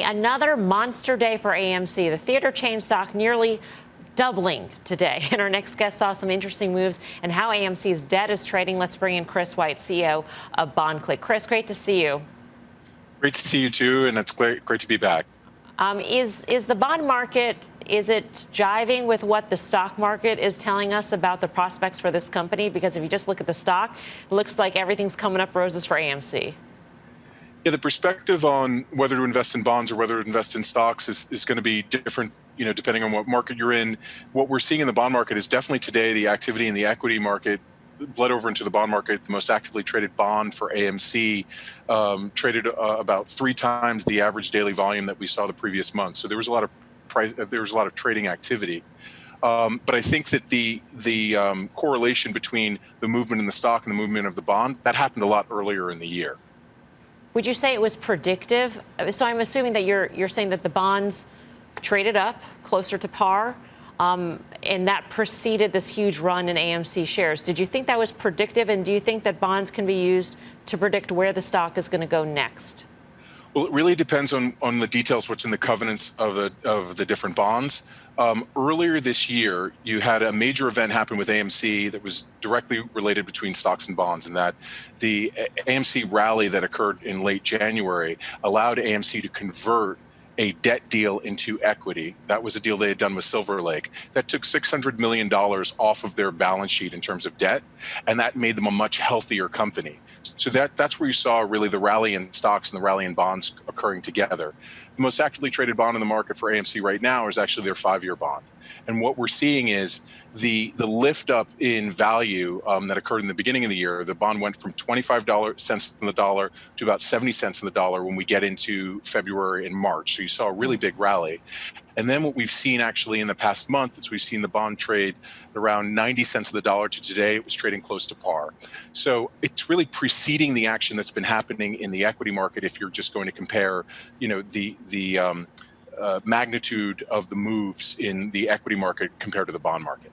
Another monster day for AMC. The theater chain stock nearly doubling today. And our next guest saw some interesting moves and how AMC's debt is trading. Let's bring in Chris White, CEO of BondClick. Chris, great to see you. Great to see you too, and it's great to be back. Is the bond market, is it jiving with what the stock market is telling us about the prospects for this company? Because if you just look at the stock, it looks like everything's coming up roses for AMC. Yeah, the perspective on whether to invest in bonds or whether to invest in stocks is going to be different, depending on what market you're in. What we're seeing in the bond market is definitely today the activity in the equity market bled over into the bond market. The most actively traded bond for AMC traded about 3 times the average daily volume that we saw the previous month. So there was a lot of trading activity. But I think that the correlation between the movement in the stock and the movement of the bond, that happened a lot earlier in the year. Would you say it was predictive? So I'm assuming that you're saying that the bonds traded up closer to par, and that preceded this huge run in AMC shares. Did you think that was predictive, and do you think that bonds can be used to predict where the stock is going to go next? Well, it really depends on the details, what's in the covenants of the different bonds. Earlier this year, you had a major event happen with AMC that was directly related between stocks and bonds, and that the AMC rally that occurred in late January allowed AMC to convert a debt deal into equity. That was a deal they had done with Silver Lake that took $600 million off of their balance sheet in terms of debt, and that made them a much healthier company. So that's where you saw really the rally in stocks and the rally in bonds occurring together. The most actively traded bond in the market for AMC right now is actually their 5-year bond. And what we're seeing is the lift up in value that occurred in the beginning of the year. The bond went from 25 cents on the dollar to about 70 cents on the dollar when we get into February and March. So you saw a really big rally. And then what we've seen actually in the past month is we've seen the bond trade around 90 cents on the dollar to today. It was trading close to par. So it's really preceding the action that's been happening in the equity market if you're just going to compare, the magnitude of the moves in the equity market compared to the bond market.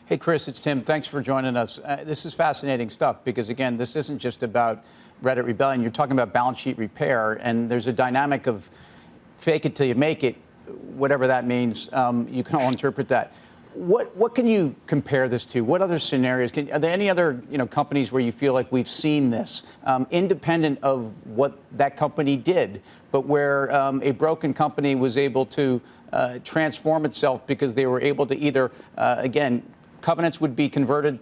Hey, Chris, it's Tim. Thanks for joining us. This is fascinating stuff because, again, this isn't just about Reddit rebellion. You're talking about balance sheet repair, and there's a dynamic of fake it till you make it, whatever that means. You can all interpret that. What can you compare this to? What other scenarios? Are there any other companies where you feel like we've seen this, independent of what that company did, but where a broken company was able to transform itself because they were able to either, again, covenants would be converted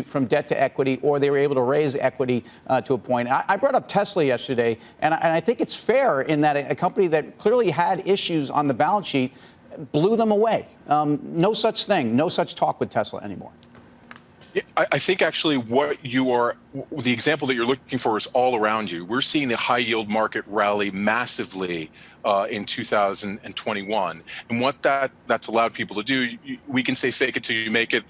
from debt to equity, or they were able to raise equity to a point. I brought up Tesla yesterday, and I think it's fair in that a company that clearly had issues on the balance sheet blew them away. No such thing, no such talk with Tesla anymore. Yeah, I think actually the example that you're looking for is all around you. We're seeing the high yield market rally massively in 2021. And what that's allowed people to do, we can say fake it till you make it,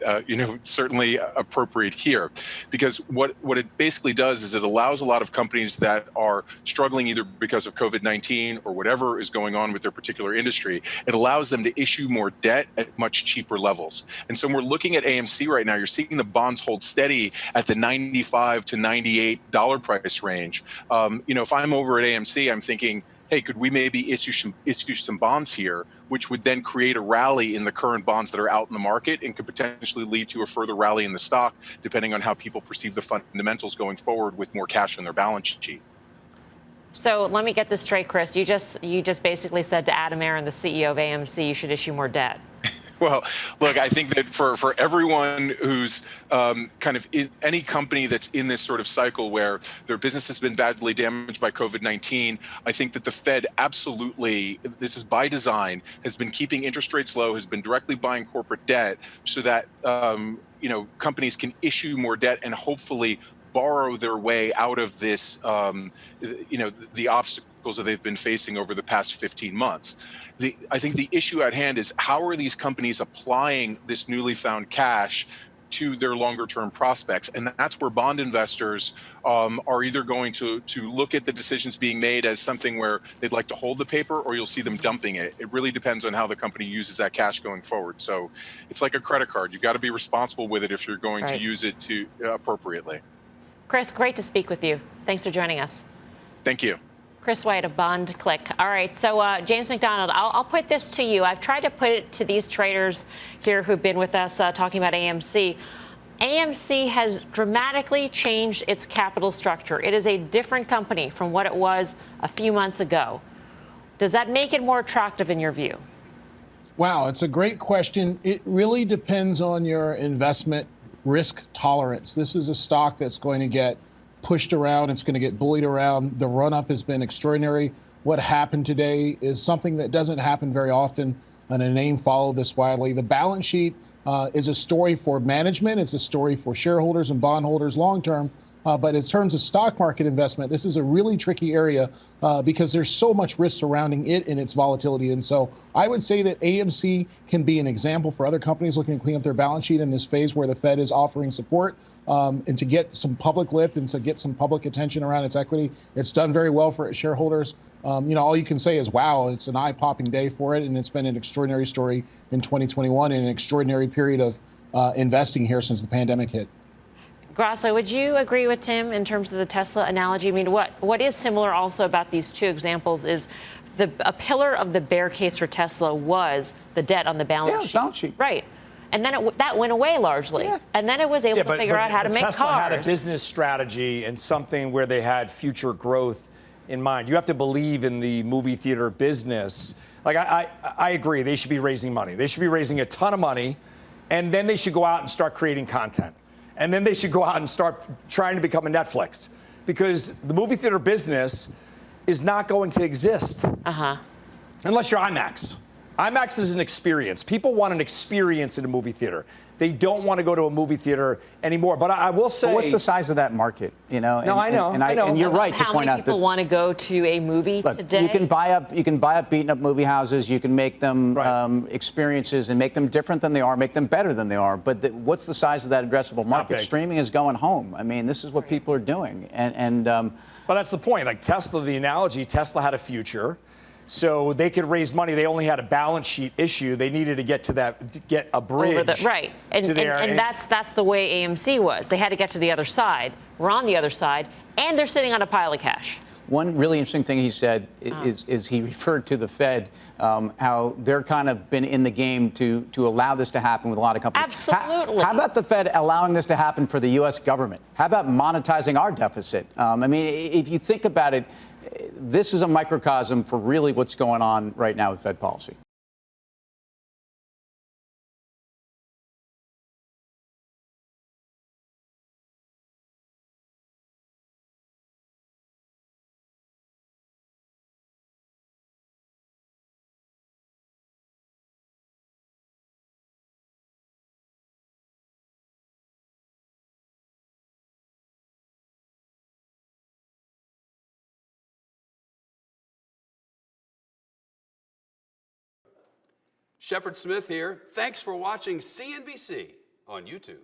certainly appropriate here. Because what it basically does is it allows a lot of companies that are struggling either because of COVID-19 or whatever is going on with their particular industry, it allows them to issue more debt at much cheaper levels. And so when we're looking at AMC right now, you're seeing the bonds hold steady at the $95 to $98 price range. If I'm over at AMC, I'm thinking, hey, could we maybe issue some bonds here, which would then create a rally in the current bonds that are out in the market and could potentially lead to a further rally in the stock, depending on how people perceive the fundamentals going forward with more cash on their balance sheet. So let me get this straight, Chris. You just basically said to Adam Aron, the CEO of AMC, you should issue more debt. Well, look, I think that for everyone who's kind of in any company that's in this sort of cycle where their business has been badly damaged by COVID-19, I think that the Fed absolutely, this is by design, has been keeping interest rates low, has been directly buying corporate debt so that companies can issue more debt and hopefully borrow their way out of this, the obstacles that they've been facing over the past 15 months. I think the issue at hand is how are these companies applying this newly found cash to their longer term prospects? And that's where bond investors are either going to look at the decisions being made as something where they'd like to hold the paper, or you'll see them dumping it. It really depends on how the company uses that cash going forward. So it's like a credit card. You've got to be responsible with it if you're going to use it appropriately. Chris, great to speak with you. Thanks for joining us. Thank you. Chris White of Bond Click. All right, so James McDonald, I'll put this to you. I've tried to put it to these traders here who've been with us talking about AMC. AMC has dramatically changed its capital structure. It is a different company from what it was a few months ago. Does that make it more attractive in your view? Wow, it's a great question. It really depends on your investment risk tolerance. This is a stock that's going to get pushed around. It's going to get bullied around. The run-up has been extraordinary. What happened today is something that doesn't happen very often, and a name followed this widely. The balance sheet is a story for management. It's a story for shareholders and bondholders long-term. But in terms of stock market investment, this is a really tricky area because there's so much risk surrounding it and its volatility. And so I would say that AMC can be an example for other companies looking to clean up their balance sheet in this phase where the Fed is offering support and to get some public lift and to get some public attention around its equity. It's done very well for its shareholders. All you can say is, wow, it's an eye-popping day for it. And it's been an extraordinary story in 2021 and an extraordinary period of investing here since the pandemic hit. Grasso, would you agree with Tim in terms of the Tesla analogy? I mean, what is similar also about these two examples is a pillar of the bear case for Tesla was the debt on the balance sheet. Balance sheet. Right. And then that went away largely. Yeah. And then it was able to figure out how to make Tesla cars. had a business strategy and something where they had future growth in mind. You have to believe in the movie theater business. Like, I agree. They should be raising money. They should be raising a ton of money, and then they should go out and start creating content. And then they should go out and start trying to become a Netflix, because the movie theater business is not going to exist unless you're IMAX. IMAX is an experience. People want an experience in a movie theater. They don't want to go to a movie theater anymore. But I will say, but what's the size of that market? I know. And you're right to point out that how many people want to go to a movie today? You can buy up beaten up movie houses. You can make them experiences and make them different than they are, make them better than they are. But what's the size of that addressable market? Streaming is going home. I mean, this is what people are doing. Well, that's the point. Like Tesla, the analogy, Tesla had a future. So they could raise money. They only had a balance sheet issue. They needed to get to get a bridge. Right. And that's the way AMC was. They had to get to the other side. We're on the other side, and they're sitting on a pile of cash. One really interesting thing he said is he referred to the Fed, how they're kind of been in the game to allow this to happen with a lot of companies. Absolutely. How about the Fed allowing this to happen for the U.S. government? How about monetizing our deficit? I mean, if you think about it, this is a microcosm for really what's going on right now with Fed policy. Shepard Smith here. Thanks for watching CNBC on YouTube.